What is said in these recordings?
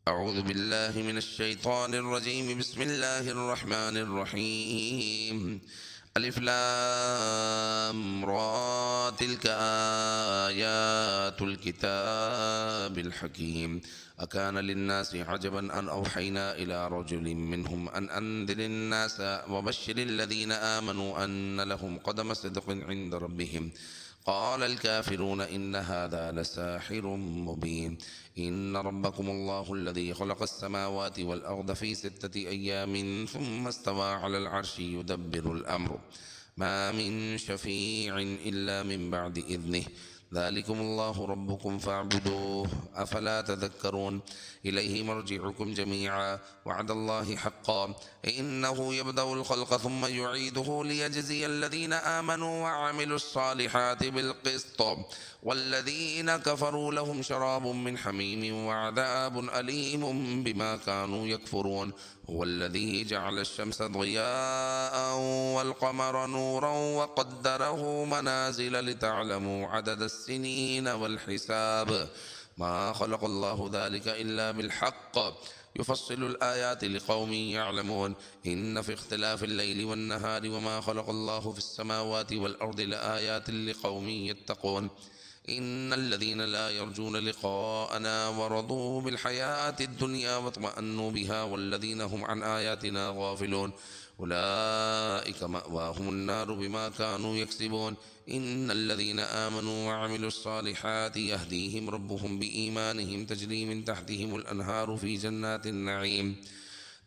أعوذ بالله من الشيطان الرجيم. بسم الله الرحمن الرحيم. ألف لام را، تلك آيات الكتاب الحكيم. أكان للناس عجبا أن أوحينا إلى رجل منهم أن أنذر الناس وبشر الذين آمنوا أن لهم قدم صدق عند ربهم. قال الكافرون إن هذا لساحر مبين. إن ربكم الله الذي خلق السماوات والأرض في 6 أيام ثم استوى على العرش يدبر الأمر ما من شفيع إلا من بعد إذنه. ذلكم الله ربكم فاعبدوه أفلا تذكرون. إليه مرجعكم جميعا وعد الله حقا إنه يبدأ الخلق ثم يعيده ليجزي الذين آمنوا وعملوا الصالحات بالقسط والذين كفروا لهم شراب من حميم وعذاب أليم بما كانوا يكفرون. هو الذي جعل الشمس ضياء والقمر نورا وقدره منازل لتعلموا عدد السنين والحساب. ما خلق الله ذلك إلا بالحق يفصل الآيات لقوم يعلمون. إن في اختلاف الليل والنهار وما خلق الله في السماوات والأرض لآيات لقوم يتقون. إن الذين لا يرجون لقاءنا ورضوا بالحياة الدنيا واطمأنوا بها والذين هم عن آياتنا غافلون أولئك مأواهم النار بما كانوا يكسبون. إن الذين آمنوا وعملوا الصالحات يهديهم ربهم بإيمانهم تجري من تحتهم الأنهار في جنات النعيم.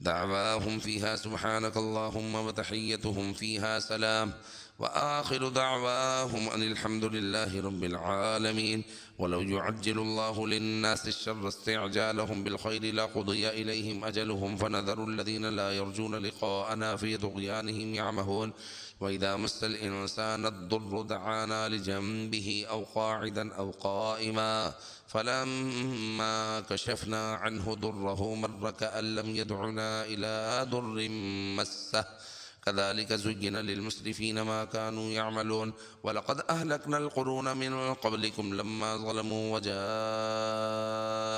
دعواهم فيها سبحانك اللهم وتحيتهم فيها سلام وآخر دعواهم أن الحمد لله رب العالمين. ولو يعجل الله للناس الشر استعجالهم بالخير لقضي إليهم أجلهم فنذر الذين لا يرجون لقاءنا في طغيانهم يعمهون. وإذا مس الإنسان الضر دعانا لجنبه أو قاعدا أو قائما فلما كشفنا عنه ضره مر كأن لم يدعنا إلى ضر مسه. كذلك زين للمسرفين ما كانوا يعملون. ولقد أهلكنا القرون من قبلكم لما ظلموا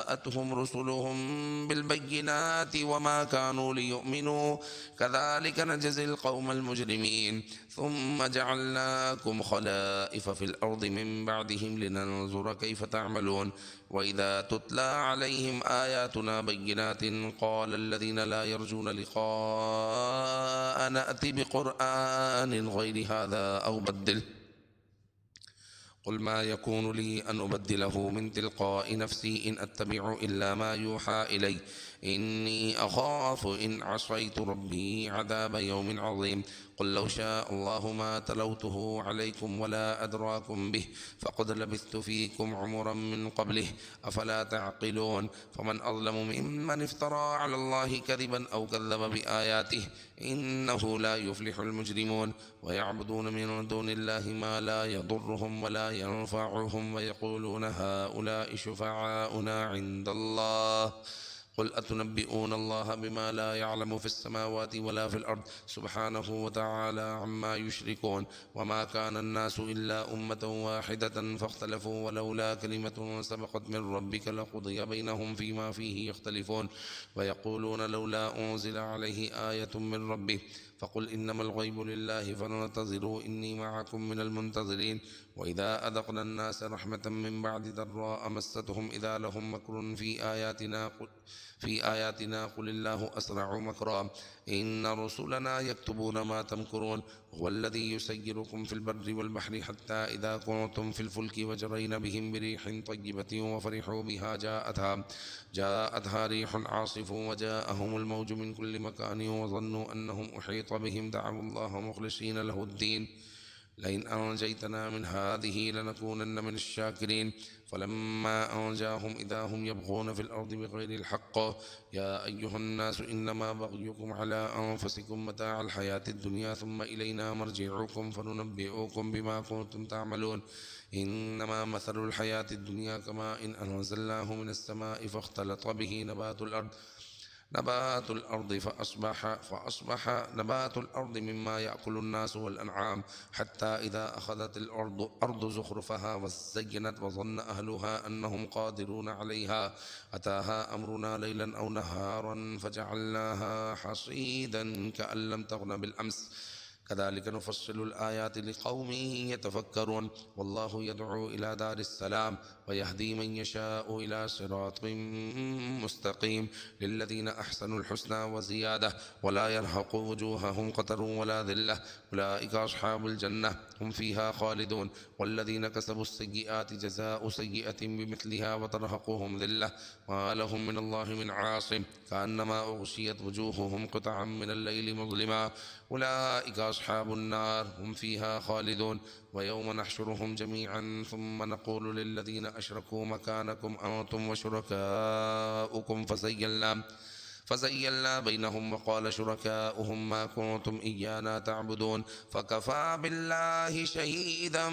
وجاءتهم رسلهم بالبينات وما كانوا ليؤمنوا كذلك نجزي القوم المجرمين. ثم جعلناكم خلائف في الأرض من بعدهم لننظر كيف تعملون. وإذا تتلى عليهم آياتنا بينات قال الذين لا يرجون لقاءنا أت بقرآن غير هذا أو بدله. قل ما يكون لي أن أبدله من تلقاء نفسي إن أتبع إلا ما يوحى إلي إني أخاف إن عصيت ربي عذاب يوم عظيم. قل لو شاء الله ما تلوته عليكم ولا أدراكم به فقد لبثت فيكم عمرا من قبله أفلا تعقلون. فمن أظلم ممن افترى على الله كذبا أو كذب بآياته إنه لا يفلح المجرمون. ويعبدون من دون الله ما لا يضرهم ولا ينفعهم ويقولون هؤلاء شفعاؤنا عند الله. قل أتنبئون الله بما لا يعلم في السماوات ولا في الأرض سبحانه وتعالى عما يشركون. وما كان الناس إلا أمة واحدة فاختلفوا ولولا كلمة سبقت من ربك لقضي بينهم فيما فيه يختلفون. ويقولون لولا أنزل عليه آية من ربه فقل إنما الغيب لله فانتظروا إني معكم من المنتظرين. وإذا أذقنا الناس رحمة من بعد ضراء مستهم إذا لهم مكر في آياتنا قل الله أسرع مكرا إن رسلنا يكتبون ما تمكرون. هو الذي يسيركم في البر والبحر حتى إذا كنتم في الفلك وجرين بهم بريح طيبة وفرحوا بها جاءتها ريح عاصف وجاءهم الموج من كل مكان وظنوا أنهم أحيط بهم دعوا الله مخلصين له الدين لئن أنجيتنا من هذه لنكونن من الشاكرين. فلما أنجاهم إذا هم يبغون في الأرض بغير الحق. يا أيها الناس إنما بغيكم على أنفسكم متاع الحياة الدنيا ثم إلينا مرجعكم فننبئكم بما كنتم تعملون. إنما مثل الحياة الدنيا كماء إن أنزلناه من السماء فاختلط به نبات الأرض نبات الأرض فأصبح نبات الأرض مما يأكل الناس والأنعام حتى إذا أخذت الأرض زخرفها وزينت وظن أهلها أنهم قادرون عليها أتاها أمرنا ليلا أو نهارا فجعلناها حصيدا كأن لم تغن بالأمس كذلك نفصل الآيات لقوم يتفكرون والله يدعو إلى دار السلام ويهدي من يشاء إلى صراط مستقيم للذين أحسنوا الحسنى وزيادة ولا يرهق وجوههم قتر ولا ذلة أولئك أصحاب الجنة هم فيها خالدون والذين كسبوا السيئات جزاء سيئة بمثلها وترهقهم ذلة ما لهم من الله من عاصم كأنما أغشيت وجوههم قطعا من الليل مظلما أولئك أصحاب النار هم فيها خالدون ويوم نحشرهم جميعا ثم نقول للذين أشركوا مكانكم أنتم وشركاؤكم فزيلنا بينهم وقال شركاؤهم ما كنتم إيانا تعبدون فكفى بالله شهيدا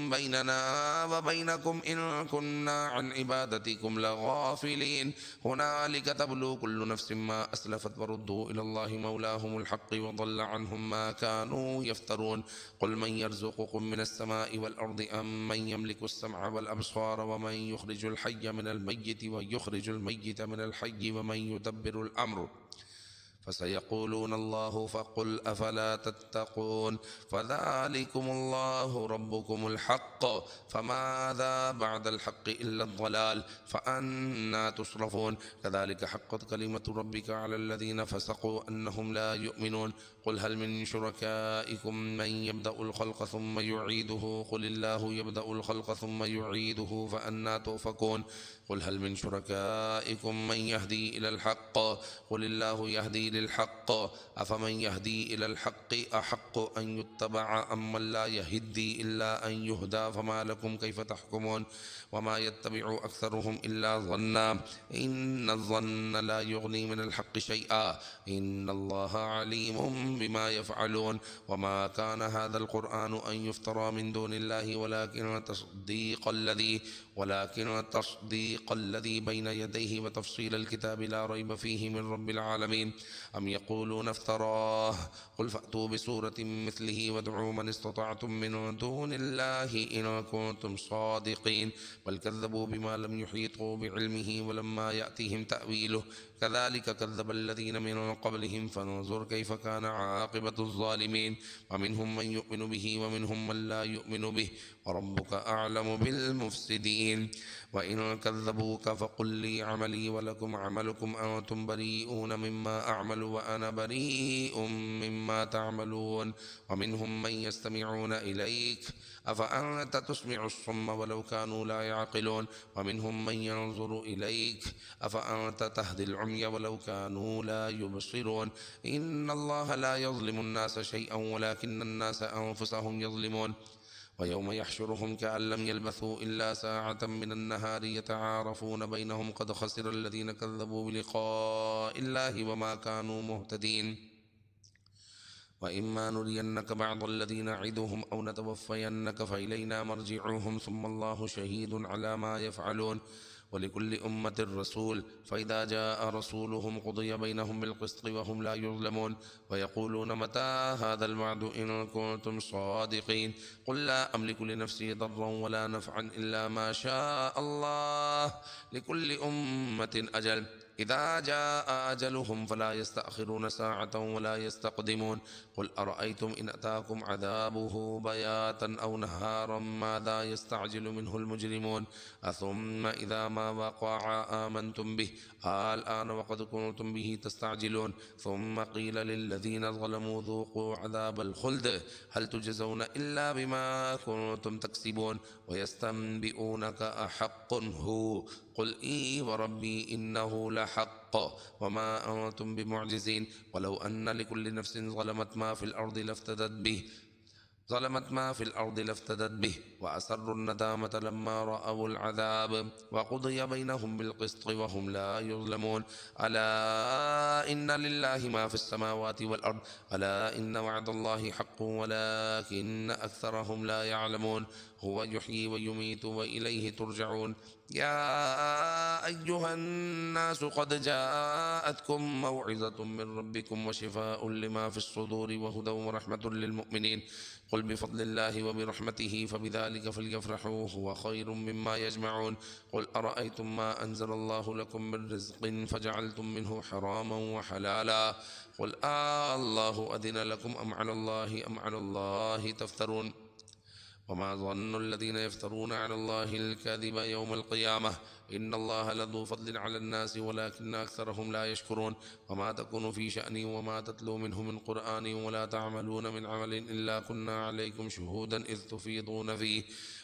بيننا وبينكم إن كنا عن عبادتكم لغافلين هنالك تبلو كل نفس ما أسلفت وردوا إلى الله مولاهم الحق وضل عنهم ما كانوا يفترون قل من يرزقكم من السماء والأرض أم من يملك السمع والأبصار ومن يخرج الحي من الميت ويخرج الميت من الحي ومن يدبر الأمر فسيقولون الله فقل أفلا تتقون فذلكم الله ربكم الحق فماذا بعد الحق إلا الضلال فأنا تصرفون كذلك حقت كلمة ربك على الذين فسقوا أنهم لا يؤمنون قل هل من شركائكم من يبدأ الخلق ثم يعيده قل الله يبدأ الخلق ثم يعيده فأنا تؤفكون قل هل من شركائكم من يهدي إلى الحق قل الله يهدي للحق أفمن يهدي إلى الحق أحق أن يتبع أم من لا يهدي إلا أن يهدى فما لكم كيف تحكمون وما يتبع أكثرهم إلا ظنا إن الظن لا يغني من الحق شيئا إن الله عليم بما يفعلون وما كان هذا القرآن أن يفترى من دون الله ولكن تصديق الذي بين يديه وتفصيل الكتاب لا ريب فيه من رب العالمين أم يقولون افتراه قل فأتوا بسورة مثله وادعوا من استطعتم من دون الله إن كنتم صادقين بل كذبوا بما لم يحيطوا بعلمه ولما يأتيهم تأويله كذلك كذب الذين من قبلهم فانظر كيف كان عاقبة الظالمين ومنهم من يؤمن به ومنهم من لا يؤمن به وربك أعلم بالمفسدين وإن كذبوك فقل لي عملي ولكم عملكم أنتم بريئون مما أعمل وأنا بريء مما تعملون ومنهم من يستمعون إليك أفأنت تسمع الصم ولو كانوا لا يعقلون ومنهم من ينظر إليك أفأنت تهدي العمي ولو كانوا لا يبصرون إن الله لا يظلم الناس شيئا ولكن الناس أنفسهم يظلمون ويوم يحشرهم كأن لم يلبثوا إلا ساعة من النهار يتعارفون بينهم قد خسر الذين كذبوا بلقاء الله وما كانوا مهتدين وإما نرينك بعض الذين نعدهم أو نتوفينك فإلينا مرجعهم ثم الله شهيد على ما يفعلون ولكل أمة رسول فإذا جاء رسولهم قضي بينهم بالقسط وهم لا يظلمون ويقولون متى هذا الوعد إن كنتم صادقين قل لا أملك لنفسي ضرا ولا نفعا إلا ما شاء الله لكل أمة أجل إذا جاء أجلهم فلا يستأخرون ساعة ولا يستقدمون قل أرأيتم إن أتاكم عذابه بياتا أو نهارا ماذا يستعجل منه المجرمون أثم إذا ما وقع آمنتم به الآن وقد كنتم به تستعجلون ثم قيل للذين ظلموا ذوقوا عذاب الخلد هل تجزون إلا بما كنتم تكسبون ويستنبئونك أحق هو قل إي وربي إنه لحق وما أنتم بمعجزين ولو أن لكل نفس ظلمت ما في الأرض لافتدت به ظلمت ما في الأرض لافتدت به وأسروا الندامة لما رأوا العذاب وقضي بينهم بالقسط وهم لا يظلمون ألا إن لله ما في السماوات والأرض ألا إن وعد الله حق ولكن أكثرهم لا يعلمون هو يحيي ويميت وإليه ترجعون يا أيها الناس قد جاءتكم موعظة من ربكم وشفاء لما في الصدور وهدى ورحمة للمؤمنين قل بفضل الله وبرحمته فبذلك فليفرحوا هو خير مما يجمعون قل أرأيتم ما أنزل الله لكم من رزق فجعلتم منه حراما وحلالا قل الله أذن لكم أم على الله تفترون وما ظن الذين يفترون على الله الكذب يوم القيامة إن الله لذو فضل على الناس ولكن أكثرهم لا يشكرون وما تكون في شأن وما تتلو منه من قرآن ولا تعملون من عمل إلا كنا عليكم شهودا إذ تفيضون فيه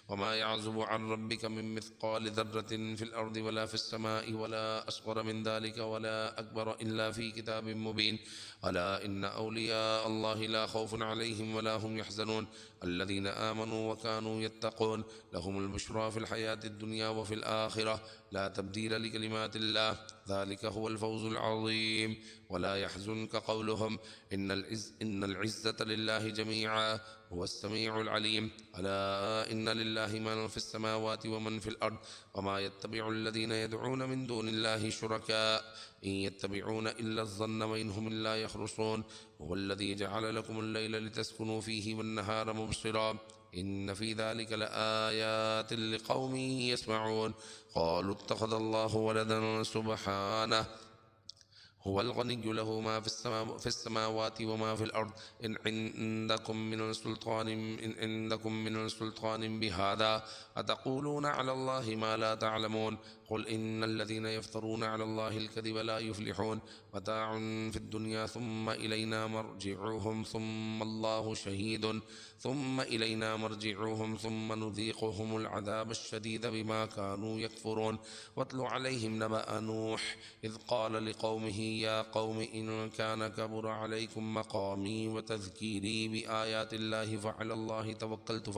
وما يعزب عن ربك من مثقال ذرة في الأرض ولا في السماء ولا أصغر من ذلك ولا أكبر إلا في كتاب مبين ألا إن أولياء الله لا خوف عليهم ولا هم يحزنون الذين آمنوا وكانوا يتقون لهم البشرى في الحياة الدنيا وفي الآخرة لا تبديل لكلمات الله ذلك هو الفوز العظيم ولا يحزنك قولهم إن العزة لله جميعا هو السميع العليم ألا إن لله من في السماوات ومن في الأرض وما يتبع الذين يدعون من دون الله شركاء إن يتبعون إلا الظن وإن هم إلا يخرصون هو الذي جعل لكم الليل لتسكنوا فيه والنهار مبصرا إن في ذلك لآيات لقوم يسمعون قالوا اتخذ الله ولدا سبحانه هو الغني له ما في السماوات وما في الأرض إن عندكم من سلطان بهذا أتقولون على الله ما لا تعلمون قل إن الذين يفترون على الله الكذب لا يفلحون متاع في الدنيا ثم إلينا مرجعهم ثم الله شهيد ثم إلينا مرجعهم ثم نذيقهم العذاب الشديد بما كانوا يكفرون واتل عليهم نبأ نوح إذ قال لقومه يا قوم إن كان كبر عليكم مقامي وتذكيري بآيات الله فعلى الله توكلت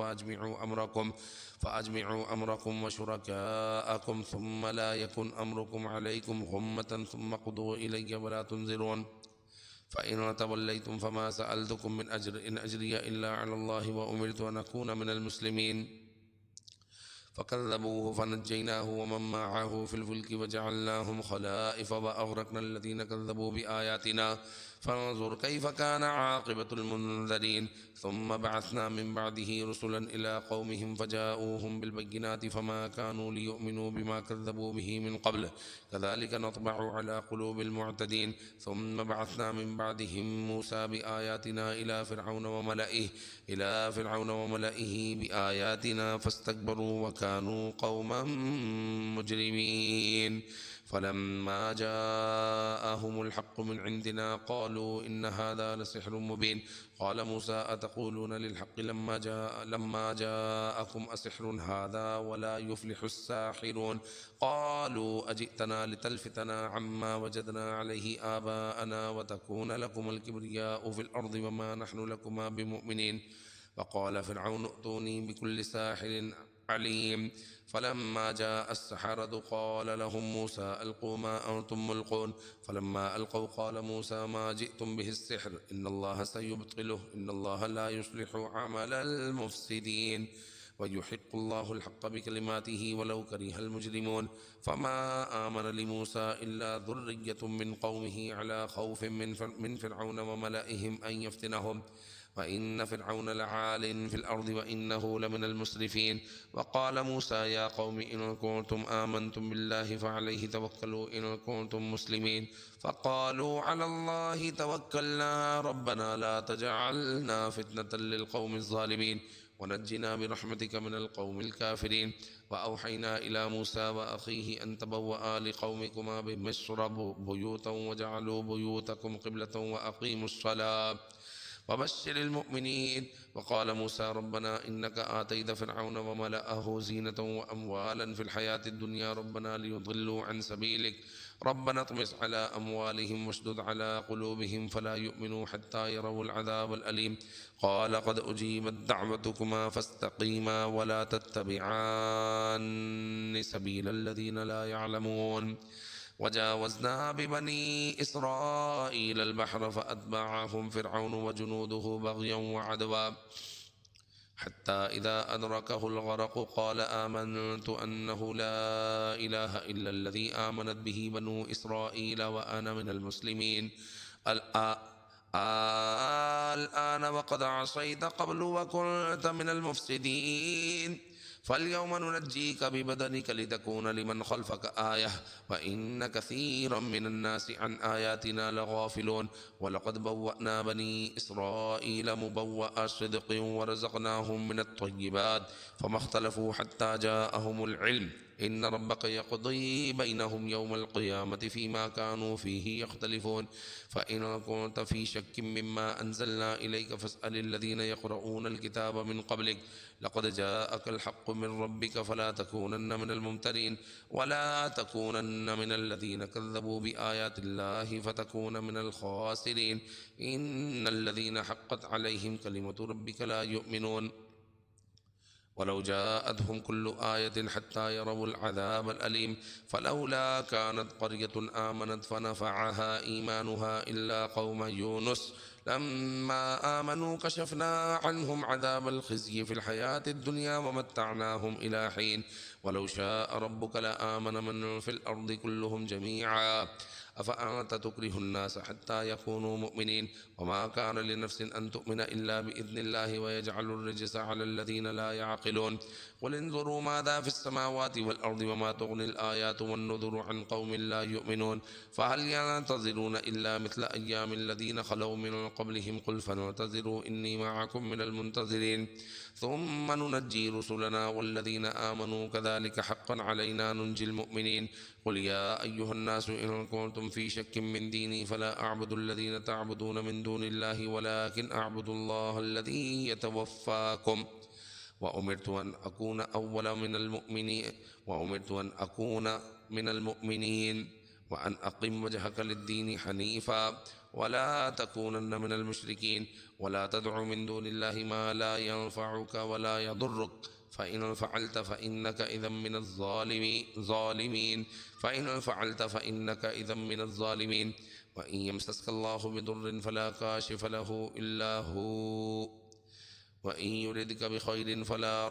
فأجمعوا أمركم وشركاءكم ثم لا يكن أمركم عليكم غمة ثم قضوا إلي ولا تنذرون فإن توليتم فما سألتكم من أجر إن أجري إلا على الله وأمرت أن أكون من المسلمين فكذبوه فنجيناه ومن معه في الفلك وجعلناهم خلائف وأغرقنا الذين كذبوا بآياتنا فانظر كيف كان عاقبة المنذرين ثم بعثنا من بعده رسلا إلى قومهم فجاءوهم بالبينات فما كانوا ليؤمنوا بما كذبوا به من قبل كذلك نطبع على قلوب المعتدين ثم بعثنا من بعدهم موسى بآياتنا إلى فرعون وملئه بآياتنا فاستكبروا وكانوا قوما مجرمين فلما جاءهم الحق من عندنا قالوا إن هذا لسحر مبين قال موسى أتقولون للحق لما جاءكم أسحر هذا ولا يفلح الساحرون قالوا أجئتنا لتلفتنا عما وجدنا عليه آباءنا وتكون لكم الكبرياء في الأرض وما نحن لكما بمؤمنين وقال فرعون ائتوني بكل ساحر عليم فلما جاء السحرة قال لهم موسى ألقوا ما أنتم ملقون فلما ألقوا قال موسى ما جئتم به السحر إن الله سيبطله إن الله لا يصلح عمل المفسدين ويحق الله الحق بكلماته ولو كره المجرمون فما آمن لموسى إلا ذرية من قومه على خوف من فرعون وملئهم أن يفتنهم وإن فرعون لعال في الأرض وإنه لمن المسرفين وقال موسى يا قوم إن كنتم آمنتم بالله فعليه توكلوا إن كنتم مسلمين فقالوا على الله توكلنا ربنا لا تجعلنا فتنة للقوم الظالمين ونجنا برحمتك من القوم الكافرين وأوحينا إلى موسى وأخيه أن تبوأ لقومكما بمصر بيوتا وجعلوا بيوتكم قبلة وبشر المؤمنين. وقال موسى ربنا إنك آتيت فرعون وملأه زينة وأموالا في الحياة الدنيا ربنا ليضلوا عن سبيلك ربنا اطمس على أموالهم واشدد على قلوبهم فلا يؤمنوا حتى يروا العذاب الأليم. قال قد أجيبت دعوتكما فاستقيما ولا تتبعان سبيل الذين لا يعلمون. وجاوزنا ببني إسرائيل البحر فأتبعهم فرعون وجنوده بغيا وعدوا حتى إذا أدركه الغرق قال آمنت أنه لا إله إلا الذي آمنت به بنو إسرائيل وأنا من المسلمين. الآن وقد عصيت قبل وكنت من المفسدين فاليوم ننجيك ببدنك لتكون لمن خلفك آية وإن كثيرا من الناس عن آياتنا لغافلون. ولقد بوأنا بني إسرائيل مبوأ صدق ورزقناهم من الطيبات فما اختلفوا حتى جاءهم العلم إن ربك يقضي بينهم يوم القيامة فيما كانوا فيه يختلفون. فإن كنت في شك مما أنزلنا إليك فاسأل الذين يقرؤون الكتاب من قبلك لقد جاءك الحق من ربك فلا تكونن من الممترين ولا تكونن من الذين كذبوا بآيات الله فتكون من الخاسرين. إن الذين حقت عليهم كلمة ربك لا يؤمنون ولو جاءتهم كل آية حتى يروا العذاب الأليم. فلولا كانت قرية آمنت فنفعها إيمانها إلا قوم يونس لما آمنوا كشفنا عنهم عذاب الخزي في الحياة الدنيا ومتعناهم إلى حين. ولو شاء ربك لآمن من في الأرض كلهم جميعا أفأنت تكره الناس حتى يكونوا مؤمنين وما كان لنفس أن تؤمن إلا بإذن الله ويجعل الرجس على الذين لا يعقلون. قل انظروا ماذا في السماوات والأرض وما تغني الآيات والنذر عن قوم لا يؤمنون فهل ينتظرون إلا مثل أيام الذين خلوا من قبلهم قل فانتظروا إني معكم من المنتظرين ثم ننجي رسلنا والذين آمنوا كذلك حقا علينا ننجي المؤمنين. قل يا أيها الناس إن كنتم في شك من ديني فلا أعبد الذين تعبدون من دون الله ولكن أعبد الله الذي يتوفاكم وأمرت أن أكون أول من المؤمنين وأن أقم وجهك للدين حنيفا ولا تكونن من المشركين ولا تدع من دون الله ما لا ينفعك ولا يضرك فإن فعلت فإنك إذا من الظالمين. وإن يمسسك الله بضر فلا كاشف له إلا هو وإن يردك بخير فلا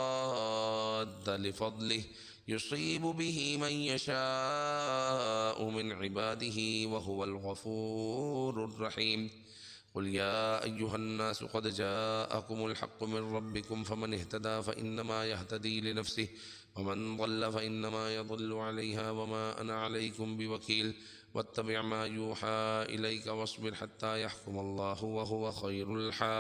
راد لفضله يصيب به من يشاء من عباده وهو الغفور الرحيم. قل يا أيها الناس قد جاءكم الحق من ربكم فمن اهتدى فإنما يهتدي لنفسه ومن ضل فإنما يضل عليها وما أنا عليكم بوكيل. واتبع ما يوحى إليك واصبر حتى يحكم الله وهو خير الحاكمين.